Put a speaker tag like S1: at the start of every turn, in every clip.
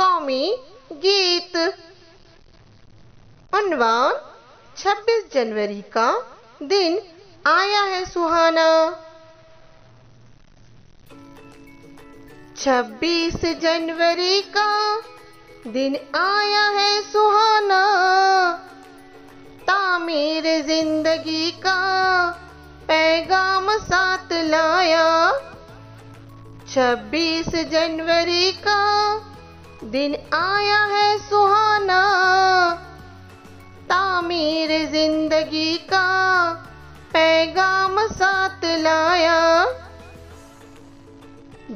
S1: कौमी गीत। उन्वान 26 जनवरी का दिन आया है सुहाना। 26 जनवरी का दिन आया है सुहाना, तामीर जिंदगी का पैगाम साथ लाया। 26 जनवरी का दिन आया है सुहाना, तामीर जिंदगी का पैगाम साथ लाया।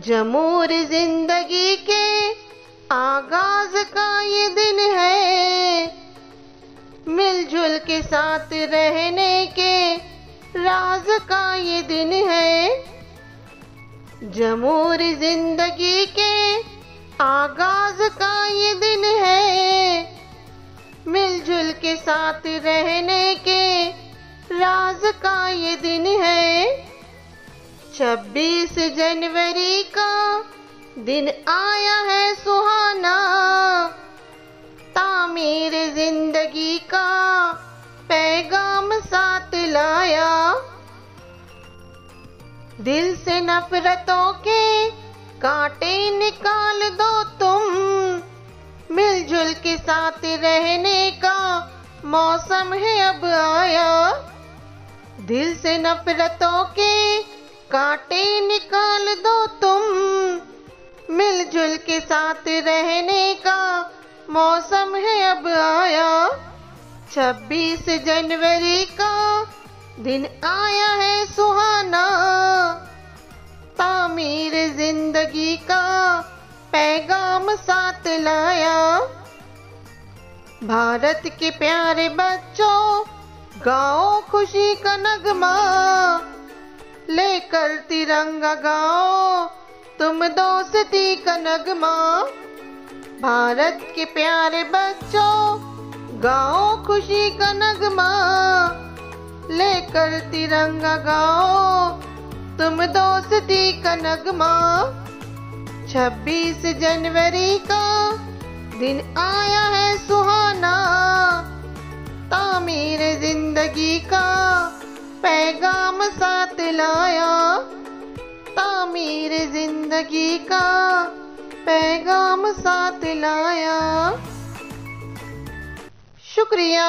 S1: जमूर जिंदगी के आगाज का ये दिन है, मिलजुल के साथ रहने के राज का ये दिन है। जमूर जिंदगी के आगाज का ये दिन है, मिलजुल के साथ रहने के राज का ये दिन है। 26 जनवरी का दिन आया है सुहाना, तामीर जिंदगी का पैगाम साथ लाया। दिल से नफरतों के कांटे निकाल दो तुम, मिलजुल के साथ रहने का मौसम है अब आया। दिल से नफरतों के कांटे निकाल दो तुम, मिलजुल के साथ रहने का मौसम है अब आया। 26 जनवरी का दिन आया है सुहाना, तामीर जिंदगी का पैगाम साथ लाया। भारत के प्यारे बच्चों, गाओ खुशी का नगमा, लेकर तिरंगा गाओ तुम दोस्ती का नगमा। भारत के प्यारे बच्चों, गाओ खुशी का नगमा, लेकर तिरंगा गाओ तुम दोस्ती का नगमा। 26 जनवरी का दिन आया है सुहाना, तामीर जिंदगी का पैगाम साथ लाया। तामीर जिंदगी का पैगाम साथ लाया। शुक्रिया।